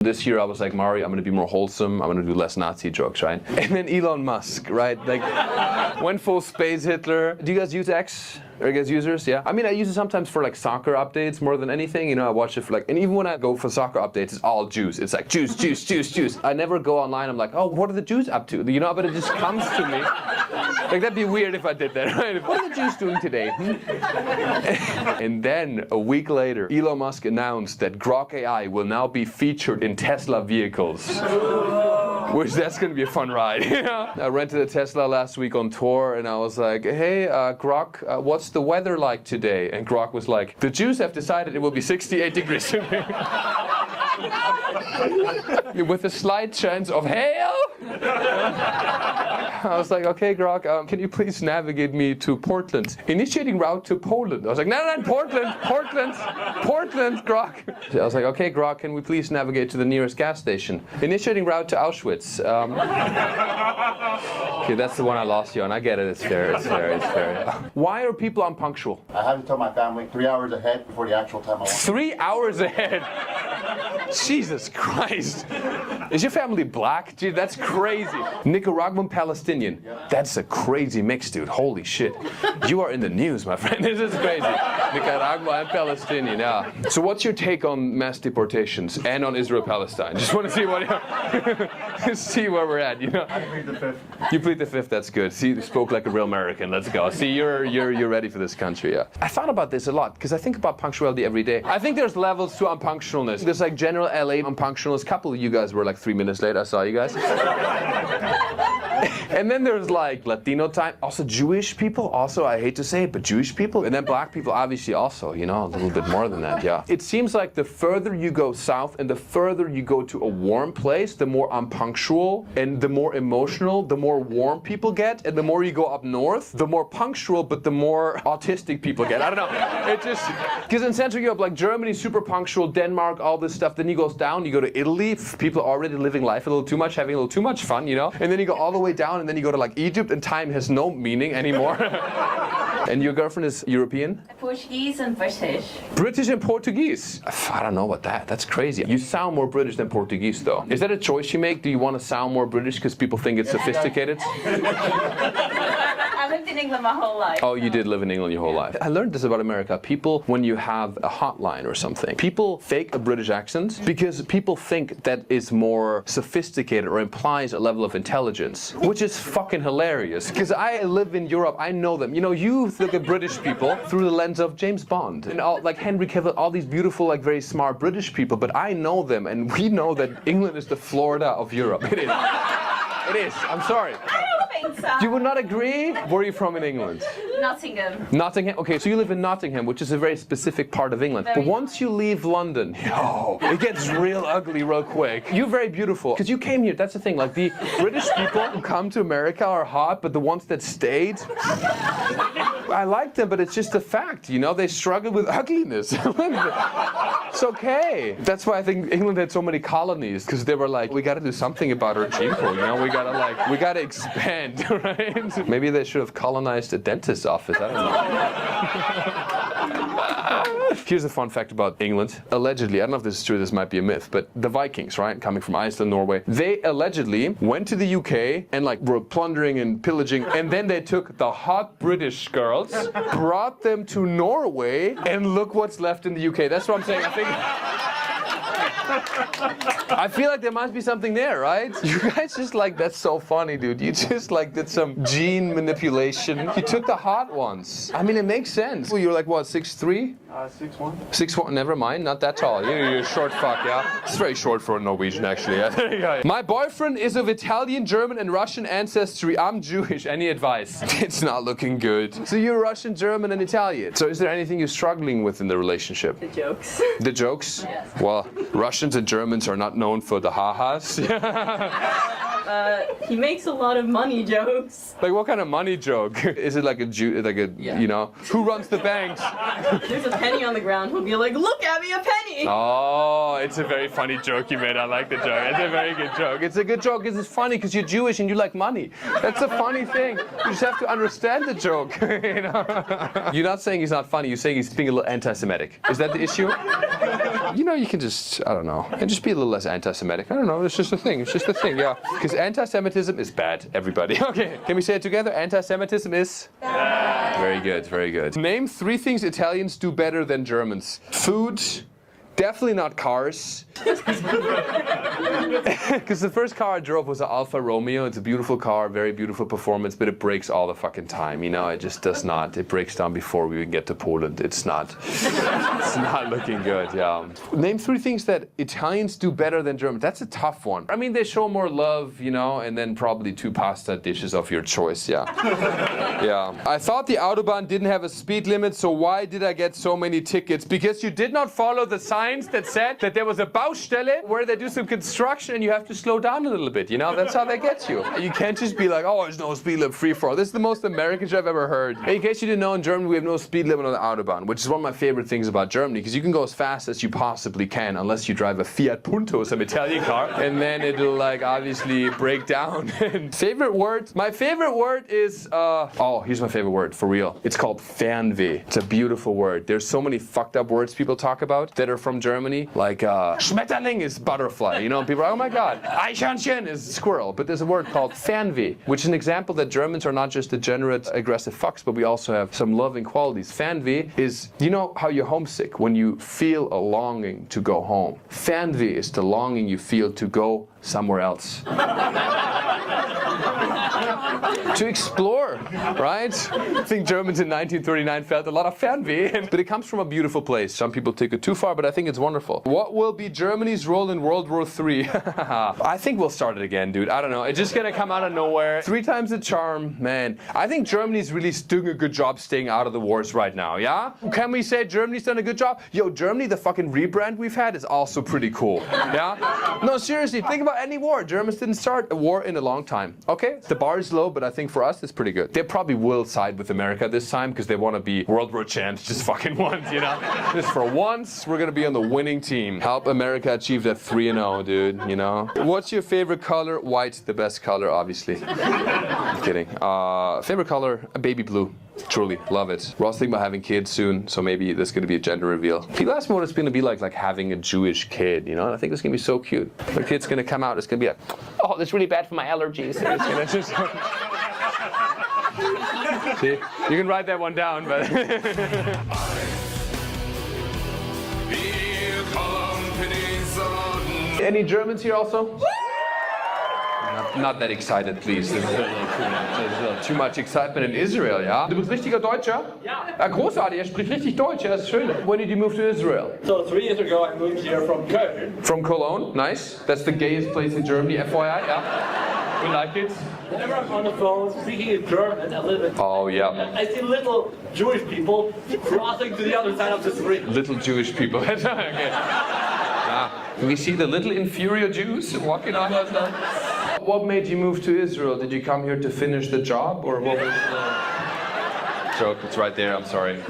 This year I was like, Mario, I'm gonna be more wholesome, I'm gonna do less Nazi jokes, right? And then Elon Musk, right? Like, went full space Hitler. Do you guys use X? Are you guys users? Yeah. I mean, I use it sometimes for like soccer updates more than anything. You know, I watch it for like, and even when I go for soccer updates, it's all Jews. It's like Jews, Jews, Jews, Jews. I never go online. I'm like, oh, what are the Jews up to? You know, but it just comes to me. Like, that'd be weird if I did that, right? What are the Jews doing today? And then a week later, Elon Musk announced that Grok AI will now be featured in Tesla vehicles. Which that's gonna be a fun ride. You know? I rented a Tesla last week on tour, and I was like, "Hey, Grok, what's the weather like today?" And Grok was like, "The Jews have decided it will be 68 degrees today, with a slight chance of hail." I was like, "Okay, Grok, can you please navigate me to Portland? Initiating route to Poland." I was like, "No, Portland, Grok." I was like, "Okay, Grok, can we please navigate to the nearest gas station? Initiating route to Auschwitz." Okay, that's the one I lost you on. I get it. It's fair. Why are people unpunctual? I have to tell my family 3 hours ahead before the actual time I want. 3 hours ahead? Jesus Christ. Is your family black? Gee, that's crazy. Nicaraguan Palestinian. That's a crazy mix, dude. Holy shit. You are in the news, my friend. This is crazy. Nicaragua and Palestinian, yeah. So what's your take on mass deportations and on Israel-Palestine? Just want to see what see where we're at, you know? I plead the fifth. You plead the fifth, that's good. See, you spoke like a real American. Let's go. See, you're ready for this country, yeah. I thought about this a lot, because I think about punctuality every day. I think there's levels to unpunctualness. There's like general LA unpunctualness. A couple of you guys were like 3 minutes late. I saw you guys. And then there's like Latino time. Also Jewish people. Also, I hate to say it, but Jewish people. And then black people, obviously also, you know, a little bit more than that, yeah. It seems like the further you go south and the further you go to a warm place, the more unpunctual and the more emotional, the more warm people get. And the more you go up north, the more punctual, but the more autistic people get. I don't know. It just, because in Central Europe, like Germany, super punctual, Denmark, all this stuff. Then you go down, you go to Italy, people are already living life a little too much, having a little too much fun, you know. And then you go all the way down, and then you go to like Egypt, and time has no meaning anymore. And your girlfriend is European? Portuguese and British. British and Portuguese? I don't know about that. That's crazy. You sound more British than Portuguese, though. Is that a choice you make? Do you want to sound more British because people think it's sophisticated? I lived in England my whole life. Oh, you did live in England your whole life. I learned this about America. People, when you have a hotline or something, people fake a British accent because people think that is more sophisticated or implies a level of intelligence, which is fucking hilarious. Because I live in Europe, I know them. You know, you look at British people through the lens of James Bond and all, like Henry Cavill, all these beautiful, like very smart British people, but I know them, and we know that England is the Florida of Europe. It is. It is. I'm sorry. I don't think so. You would not agree? Where are you from in England? Nottingham. Nottingham? Okay, so you live in Nottingham, which is a very specific part of England. But once you leave London, it gets real ugly real quick. You're very beautiful. Because you came here, that's the thing. Like, the British people who come to America are hot, but the ones that stayed, I like them, but it's just a fact, you know? They struggle with ugliness. It's okay. That's why I think England had so many colonies, because they were like, we gotta do something about our gene pool, you know? We gotta expand, right? Maybe they should have colonized a dentist's office, I don't know. Here's a fun fact about England. Allegedly, I don't know if this is true, this might be a myth, but the Vikings, right, coming from Iceland, Norway, they allegedly went to the UK and like were plundering and pillaging, and then they took the hot British girls, brought them to Norway, and look what's left in the UK. That's what I'm saying. I feel like there must be something there, right? You guys just like, that's so funny, dude. You just like did some gene manipulation. You took the hot ones. I mean, it makes sense. Well, you're like, what, 6'3"? 6'1". 6'1", never mind, not that tall. You're a short fuck, yeah? It's very short for a Norwegian, actually. Yeah. My boyfriend is of Italian, German, and Russian ancestry. I'm Jewish. Any advice? It's not looking good. So you're Russian, German, and Italian. So is there anything you're struggling with in the relationship? The jokes. The jokes? Yes. Well, Russians and Germans are not known for the ha-has. He makes a lot of money jokes. Like what kind of money joke? Is it like a you know, who runs the banks? There's a penny on the ground. He'll be like, look at me, a penny. Oh, it's a very funny joke you made. I like the joke. It's a very good joke. It's a good joke because it's funny because you're Jewish and you like money. That's a funny thing. You just have to understand the joke. You know? You're not saying he's not funny. You're saying he's being a little anti-Semitic. Is that the issue? You know, you can just, I don't know, and just be a little less anti-Semitic. I don't know. It's just a thing. It's just a thing. Yeah. Because anti-Semitism is bad. Everybody. Okay. Can we say it together? Anti-Semitism is bad. Very good. Very good. Name 3 things Italians do better than Germans. Food. Definitely not cars. Because the first car I drove was an Alfa Romeo. It's a beautiful car, very beautiful performance, but it breaks all the fucking time. You know, it just does not. It breaks down before we even get to Poland. It's not looking good, yeah. Name 3 things that Italians do better than Germans. That's a tough one. I mean, they show more love, you know, and then probably 2 pasta dishes of your choice, yeah. Yeah. I thought the Autobahn didn't have a speed limit, so why did I get so many tickets? Because you did not follow the signs that said that there was a Baustelle where they do some construction and you have to slow down a little bit, you know? That's how they get you. You can't just be like, oh, there's no speed limit, free for all. This is the most American shit I've ever heard. In case you didn't know, in Germany we have no speed limit on the Autobahn, which is one of my favorite things about Germany, because you can go as fast as you possibly can, unless you drive a Fiat Punto, some Italian car, and then it'll like obviously break down. Favorite word? My favorite word is, oh, here's my favorite word, for real. It's called Fernweh. It's a beautiful word. There's so many fucked up words people talk about that are from Germany, like Schmetterling is butterfly, you know, people are, oh my god, Eichhörnchen is squirrel, but there's a word called Fernweh, which is an example that Germans are not just degenerate, aggressive fucks, but we also have some loving qualities. Fernweh is, you know how you're homesick, when you feel a longing to go home. Fernweh is the longing you feel to go somewhere else. To explore, right? I think Germans in 1939 felt a lot of Fernweh, but it comes from a beautiful place. Some people take it too far, but I think it's wonderful. What will be Germany's role in World War III? I think we'll start it again, dude. I don't know. It's just gonna come out of nowhere. 3 times the charm, man. I think Germany's really doing a good job staying out of the wars right now, yeah? Can we say Germany's done a good job? Yo, Germany, the fucking rebrand we've had is also pretty cool, yeah? No, seriously, think about any war. Germans didn't start a war in a long time, okay? The bar is low, but I think for us it's pretty good. They probably will side with America this time because they want to be World War champs just fucking once, you know? Just for once, we're gonna be on the winning team. Help America achieve that 3-0, dude, you know? What's your favorite color? White, the best color, obviously. I'm kidding. Favorite color? Baby blue. Truly, love it. We're also thinking about having kids soon, so maybe there's going to be a gender reveal. People ask me what it's going to be like having a Jewish kid, you know? And I think it's going to be so cute. The kid's going to come out, it's going to be like, oh, that's really bad for my allergies. And it's going to just... See, you can write that one down, but... Any Germans here also? Not that excited, please. There's a little too much excitement in Israel, ja? Du bist richtiger Deutscher? Ja. Ja, großartig, er spricht richtig Deutsch, ja, das ist schön. When did you move to Israel? So 3 years ago I moved here from Köln. From Cologne, nice. That's the gayest place in Germany, FYI, yeah? We like it. Whenever I'm on the phone speaking in German a little bit, Oh, yeah. I see little Jewish people crossing to the other side of the street. Little Jewish people. Okay. Yeah. We see the little inferior Jews walking on us now. What made you move to Israel? Did you come here to finish the job, or what was joke? It's right there, I'm sorry.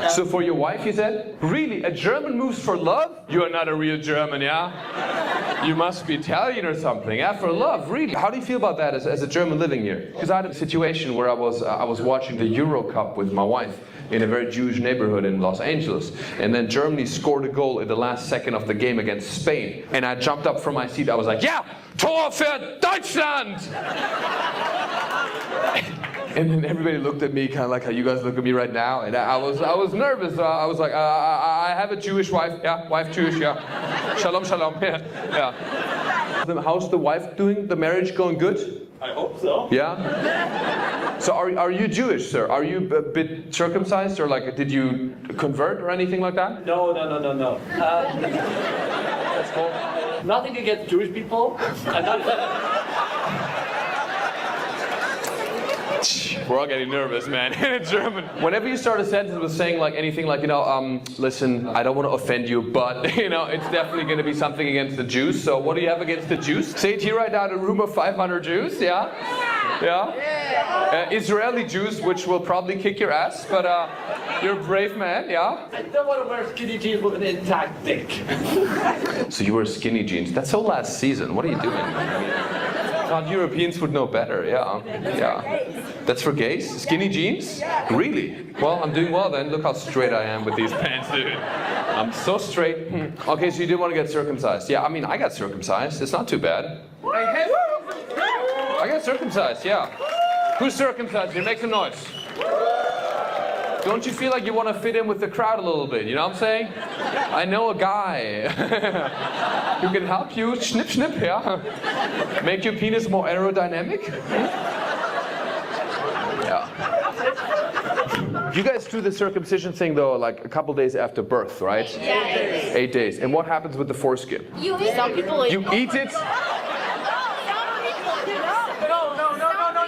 So for your wife, you said? Really? A German moves for love? You are not a real German, yeah? You must be Italian or something, yeah? For love, really? How do you feel about that as a German living here? Because I had a situation where I was watching the Euro Cup with my wife in a very Jewish neighborhood in Los Angeles. And then Germany scored a goal in the last second of the game against Spain. And I jumped up from my seat, I was like, yeah, Tor für Deutschland! And then everybody looked at me kind of like how you guys look at me right now. And I was nervous. I was like, I have a Jewish wife. Yeah, wife Jewish, yeah. Shalom, shalom, yeah. How's the wife doing? The marriage going good? I hope so. Yeah? So are you Jewish, sir? Are you a bit circumcised, or like did you convert or anything like that? No. That's cool. Nothing against Jewish people. I'm not... We're all getting nervous, man, in German. Whenever you start a sentence with saying like anything like, listen, I don't want to offend you, but, it's definitely going to be something against the Jews. So what do you have against the Jews? Say it here right now in a room of 500 Jews, yeah? Yeah? Israeli Jews, which will probably kick your ass, but you're a brave man, yeah? I don't want to wear skinny jeans with an intact dick. So you wear skinny jeans. That's so last season. What are you doing? God, Europeans would know better, yeah. That's for gays? Skinny jeans? Really? Well, I'm doing well then. Look how straight I am with these pants, dude. I'm so straight. Okay, so you didn't want to get circumcised. Yeah, I mean, I got circumcised. It's not too bad. I got circumcised, yeah. Who's circumcised here? Make some noise. Don't you feel like you want to fit in with the crowd a little bit? You know what I'm saying? I know a guy who can help you. Snip, snip, yeah. Make your penis more aerodynamic. Yeah. You guys do the circumcision thing though, like a couple days after birth, right? 8 days. 8 days. And what happens with the foreskin? You eat Some people You eat it?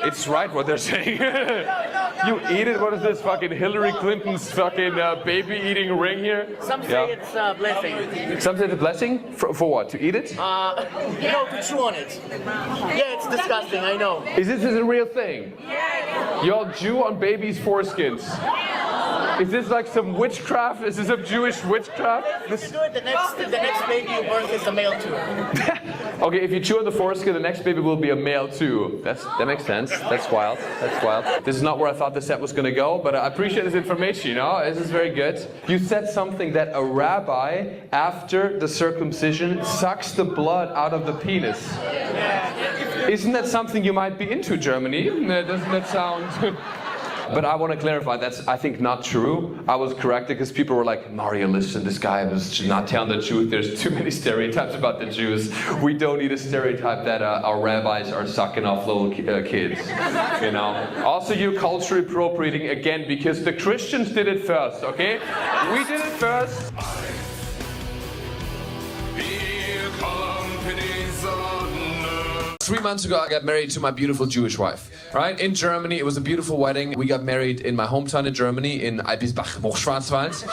It's right what they're saying. You eat it? What is this fucking Hillary Clinton's fucking baby eating ring here? Some say it's a blessing. Some say it's a blessing? For what? To eat it? No, to chew on it. Yeah, it's disgusting, I know. Is this a real thing? Y'all Jew on babies' foreskins. Is this like some witchcraft? Is this some Jewish witchcraft? If you do it, the next baby you birth is a male too. Okay, if you chew on the foreskin, the next baby will be a male too. That makes sense. That's wild. That's wild. This is not where I thought the set was going to go, but I appreciate this information, This is very good. You said something that a rabbi, after the circumcision, sucks the blood out of the penis. Isn't that something you might be into, Germany? Doesn't that sound... But I want to clarify, that's, I think, not true. I was corrected because people were like, Mario, listen, this guy was not telling the truth. There's too many stereotypes about the Jews. We don't need a stereotype that our rabbis are sucking off little kids. Also, you're culture appropriating again because the Christians did it first, okay? We did it first. 3 months ago, I got married to my beautiful Jewish wife, right? In Germany, it was a beautiful wedding. We got married in my hometown in Germany, in Albisbach, Hochschwarzwald.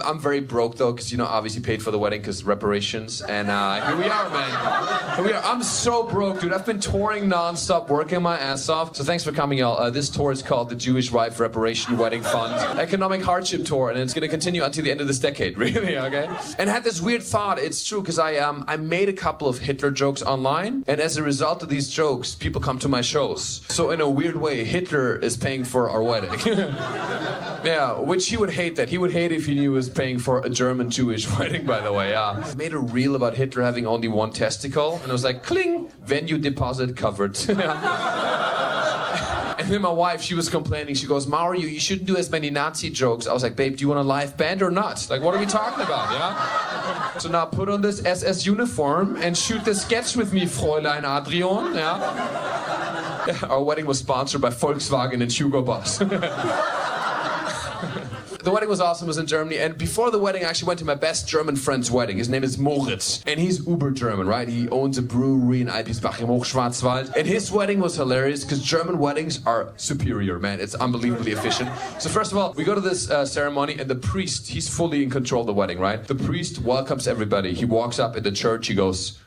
I'm very broke though, because obviously paid for the wedding because reparations, and here we are, man. Here we are. I'm so broke, dude. I've been touring nonstop, working my ass off. So thanks for coming, y'all. This tour is called the Jewish Wife Reparation Wedding Fund Economic Hardship Tour, and it's going to continue until the end of this decade, really, okay? And I had this weird thought. It's true, because I made a couple of Hitler jokes online, and as a result of these jokes, people come to my shows. So in a weird way, Hitler is paying for our wedding. Yeah, which he would hate that. He would hate if he knew he was paying for a German Jewish wedding, by the way, yeah. I made a reel about Hitler having only one testicle, and I was like, cling, venue deposit covered. And then my wife, she was complaining. She goes, Mario, you shouldn't do as many Nazi jokes. I was like, babe, do you want a live band or not? Like, what are we talking about, yeah? So now put on this SS uniform and shoot the sketch with me, Fräulein Adrion, yeah? Our wedding was sponsored by Volkswagen and Hugo Boss. The wedding was awesome. It was in Germany, and before the wedding I actually went to my best German friend's wedding. His name is Moritz, and he's uber German, right? He owns a brewery in Albisbach im Hochschwarzwald, and his wedding was hilarious because German weddings are superior, man. It's unbelievably efficient. So first of all, we go to this ceremony, and the priest, he's fully in control of the wedding, right? The priest welcomes everybody. He walks up in the church, he goes,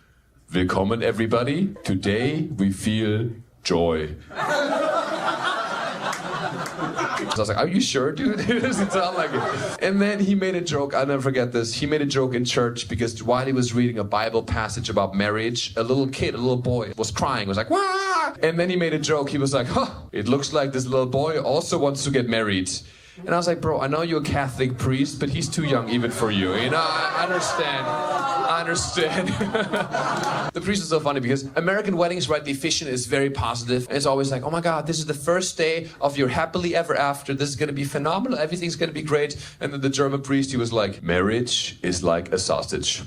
Willkommen everybody, today we feel joy. So I was like, are you sure, dude? It doesn't sound like it. And then he made a joke, I'll never forget this. He made a joke in church because while he was reading a Bible passage about marriage, a little kid, a little boy, was crying, was like, wah! And then he made a joke, he was like, it looks like this little boy also wants to get married. And I was like, bro, I know you're a Catholic priest, but he's too young even for you. I understand. I understand. The priest is so funny because American weddings, right, the officiant is very positive. And it's always like, oh my God, this is the first day of your happily ever after. This is going to be phenomenal. Everything's going to be great. And then the German priest, he was like, marriage is like a sausage.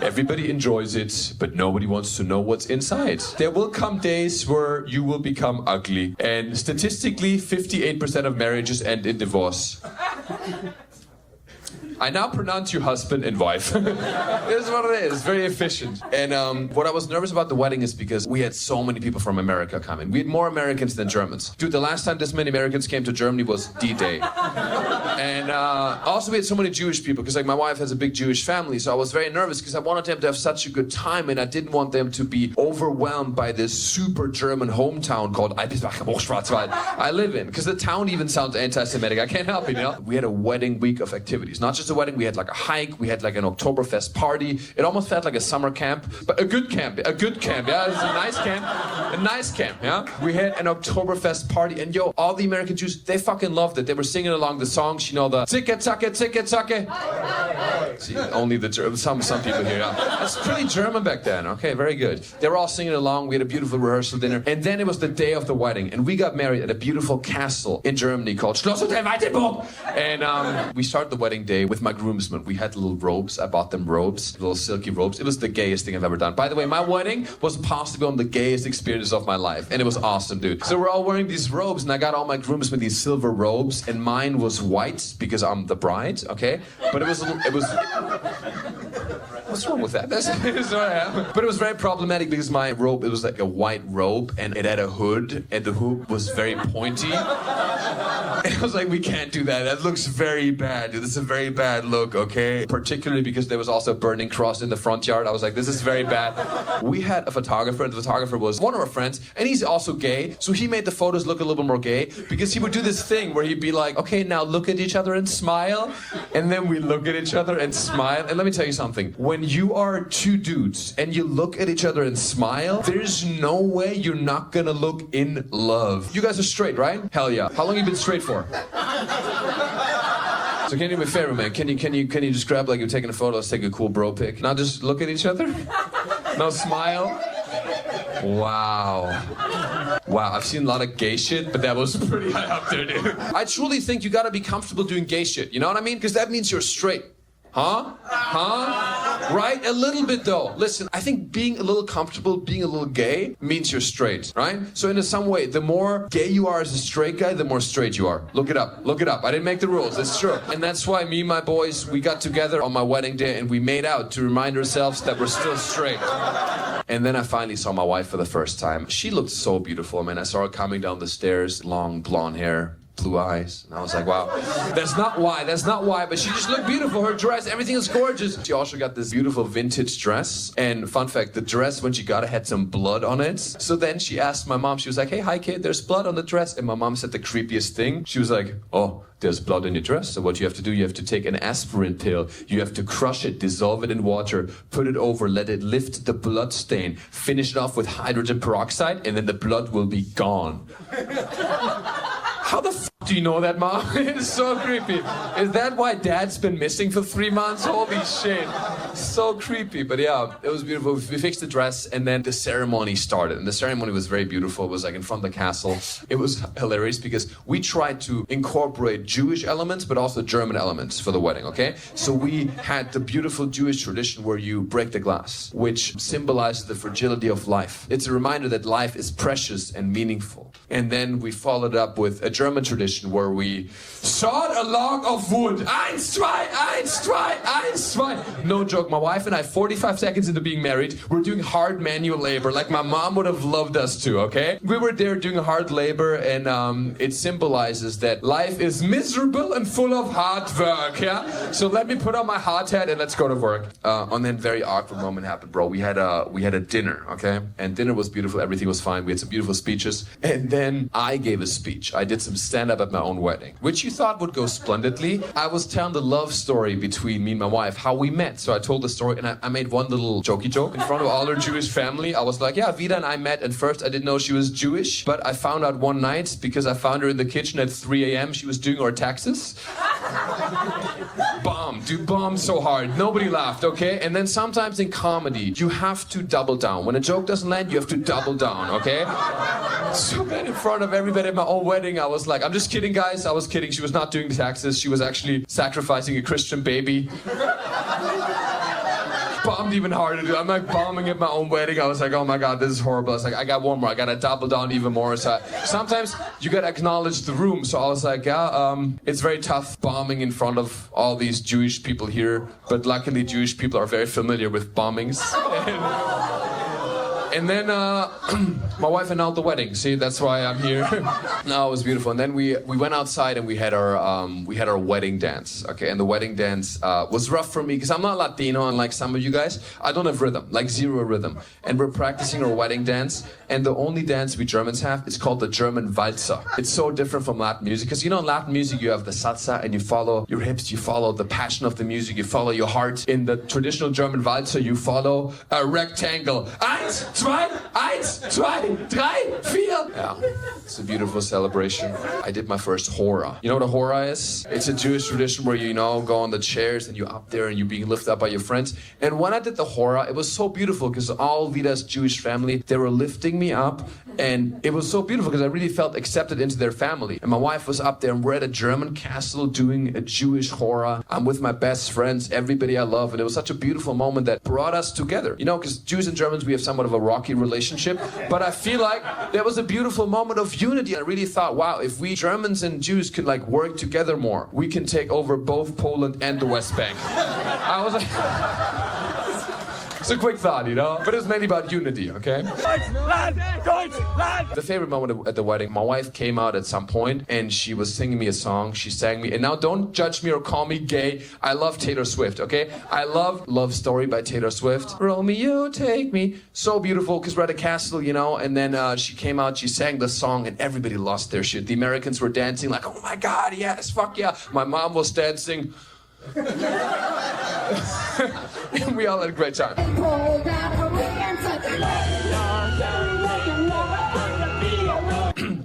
Everybody enjoys it, but nobody wants to know what's inside. There will come days where you will become ugly. And statistically, 58% of marriages end in divorce. I now pronounce you husband and wife. This is what it is. It's very efficient. And what I was nervous about the wedding is because we had so many people from America coming. We had more Americans than Germans. Dude, the last time this many Americans came to Germany was D-Day. And also we had so many Jewish people because like my wife has a big Jewish family, so I was very nervous because I wanted them to have such a good time and I didn't want them to be overwhelmed by this super German hometown called I live in, because the town even sounds anti-Semitic. I can't help it, you know? We had a wedding week of activities. Not just a wedding, we had like a hike, we had like an Oktoberfest party. It almost felt like a summer camp, but a good camp, yeah? It was a nice camp, yeah? We had an Oktoberfest party, and yo, all the American Jews, they fucking loved it. They were singing along the songs, you know, the ticke, zacke, ticke, zacke. See, only the some people here, yeah. That's pretty German back then. Okay, very good. They were all singing along. We had a beautiful rehearsal dinner, and then it was the day of the wedding, and we got married at a beautiful castle in Germany called Schloss Hotel Weitenburg. And we started the wedding day with my groomsmen. We had little robes. I bought them robes, little silky robes. It was the gayest thing I've ever done. By the way, my wedding was possibly one of the gayest experiences of my life, and it was awesome, dude. So we're all wearing these robes, and I got all my groomsmen these silver robes, and mine was white because I'm the bride, okay? But it was. What's wrong with that? That's what I am. But it was very problematic because my robe, it was like a white robe and it had a hood and the hood was very pointy. And I was like, we can't do that. That looks very bad. This is a very bad look, okay? Particularly because there was also a burning cross in the front yard. I was like, this is very bad. We had a photographer, and the photographer was one of our friends, and he's also gay. So he made the photos look a little bit more gay because he would do this thing where he'd be like, okay, now look at each other and smile. And then we look at each other and smile. And let me tell you something. When you are two dudes and you look at each other and smile, there's no way you're not gonna look in love. You guys are straight, right? Hell yeah. How long have you been straight for? So can you do me a favor, man? Can you just grab, like, you're taking a photo, let's take a cool bro pic. Now just look at each other. Now smile. Wow. Wow, I've seen a lot of gay shit, but that was pretty high up there, dude. I truly think you gotta be comfortable doing gay shit. You know what I mean? Because that means you're straight. Huh? Right? A little bit though. Listen, I think being a little comfortable, being a little gay means you're straight, right? So in some way, the more gay you are as a straight guy, the more straight you are. Look it up. Look it up. I didn't make the rules. It's true. And that's why me and my boys, we got together on my wedding day and we made out to remind ourselves that we're still straight. And then I finally saw my wife for the first time. She looked so beautiful, man. I saw her coming down the stairs, long blonde hair, blue eyes, and I was like, wow, that's not why, but she just looked beautiful. Her dress, everything is gorgeous. She also got this beautiful vintage dress, and fun fact, the dress, when she got it, had some blood on it. So then she asked my mom, she was like, hey, hi kid, there's blood on the dress. And my mom said the creepiest thing. She was like, oh, there's blood in your dress, so what you have to do, you have to take an aspirin pill, you have to crush it, dissolve it in water, put it over, let it lift the blood stain, finish it off with hydrogen peroxide, and then the blood will be gone. How the f*** do you know that, Mom? It's so creepy. Is that why Dad's been missing for 3 months? Holy shit. So creepy. But yeah, it was beautiful. We fixed the dress, and then the ceremony started. And the ceremony was very beautiful. It was like in front of the castle. It was hilarious because we tried to incorporate Jewish elements, but also German elements for the wedding, okay? So we had the beautiful Jewish tradition where you break the glass, which symbolizes the fragility of life. It's a reminder that life is precious and meaningful. And then we followed up with a German tradition where we sawed a log of wood. 1, 2, 1, 2, 1, 2. No joke, my wife and I, 45 seconds into being married, we're doing hard manual labor like my mom would have loved us to, okay? We were there doing hard labor, and it symbolizes that life is miserable and full of hard work, yeah? So let me put on my hard hat and let's go to work. And then very awkward moment happened, bro. We had a dinner, okay? And dinner was beautiful, everything was fine. We had some beautiful speeches. And then I gave a speech. I did some stand-up at my own wedding, which you thought would go splendidly. I was telling the love story between me and my wife, how we met. So I told the story, and I made one little jokey joke in front of all her Jewish family. I was like, yeah, Vida and I met, and first I didn't know she was Jewish, but I found out one night because I found her in the kitchen at 3 a.m. She was doing our taxes. Bomb, dude, bomb so hard. Nobody laughed, okay? And then sometimes in comedy, you have to double down. When a joke doesn't land, you have to double down, okay? So then in front of everybody at my own wedding, I was like, I'm just kidding, guys. I was kidding. She was not doing the taxes. She was actually sacrificing a Christian baby. Bomb bombed even harder, dude. I'm like bombing at my own wedding. I was like, oh my God, this is horrible. I was like, I got one more. I gotta double down even more. So sometimes you gotta acknowledge the room. So I was like, yeah, it's very tough bombing in front of all these Jewish people here. But luckily, Jewish people are very familiar with bombings. And then my wife annulled the wedding. See, that's why I'm here. No, it was beautiful. And then we went outside and we had our wedding dance. Okay, and the wedding dance was rough for me because I'm not Latino, unlike some of you guys. I don't have rhythm, like zero rhythm. And we're practicing our wedding dance. And the only dance we Germans have is called the German Walzer. It's so different from Latin music because in Latin music you have the salsa and you follow your hips, you follow the passion of the music, you follow your heart. In the traditional German Walzer, you follow a rectangle. 1, 2, 1, 2, 3, 4. Yeah, it's a beautiful celebration. I did my first hora. You know what a hora is? It's a Jewish tradition where you go on the chairs and you're up there and you're being lifted up by your friends. And when I did the hora, it was so beautiful because all Vida's Jewish family, they were lifting me up, and it was so beautiful because I really felt accepted into their family. And my wife was up there, and we're at a German castle doing a Jewish hora. I'm with my best friends, everybody I love, and it was such a beautiful moment that brought us together. Because Jews and Germans, we have somewhat of a rocky relationship, but I feel like there was a beautiful moment of unity. I really thought, wow, if we Germans and Jews could work together more, we can take over both Poland and the West Bank. I was like... It's a quick thought, but it's mainly about unity, okay? The favorite moment at the wedding, my wife came out at some point and she was singing me a song. She sang me, and now don't judge me or call me gay. I love Taylor Swift, okay? I love Love Story by Taylor Swift. Romeo, take me. So beautiful, because we're at a castle, and then she came out, she sang the song, and everybody lost their shit. The Americans were dancing like, oh my God, yes, fuck yeah. My mom was dancing. And we all had a great time.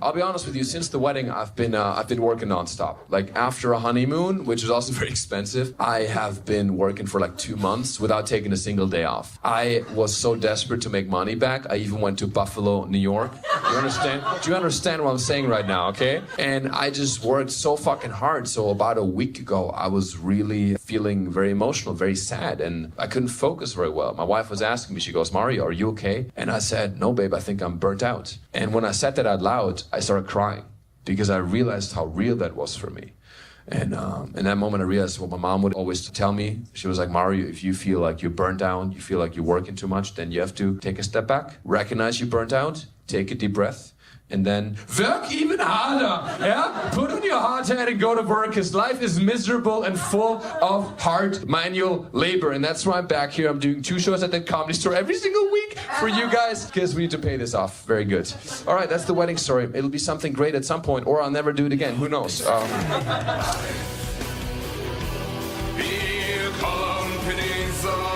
I'll be honest with you, since the wedding, I've been working nonstop. After a honeymoon, which is also very expensive, I have been working for 2 months without taking a single day off. I was so desperate to make money back, I even went to Buffalo, New York. You understand? Do you understand what I'm saying right now, okay? And I just worked so fucking hard. So about a week ago, I was really feeling very emotional, very sad, and I couldn't focus very well. My wife was asking me, she goes, Mario, are you okay? And I said, no, babe, I think I'm burnt out. And when I said that out loud, I started crying because I realized how real that was for me. And in that moment, I realized what my mom would always tell me. She was like, Mario, if you feel like you're burnt out, you feel like you're working too much, then you have to take a step back, recognize you're burnt out, take a deep breath, and then work even harder, yeah? Put on your hard hat and go to work, because life is miserable and full of hard manual labor. And that's why I'm back here. I'm doing 2 shows at the Comedy Store every single week for you guys, because we need to pay this off. Very good. All right, that's the wedding story. It'll be something great at some point, or I'll never do it again. Who knows? Wir kommen Peninsula.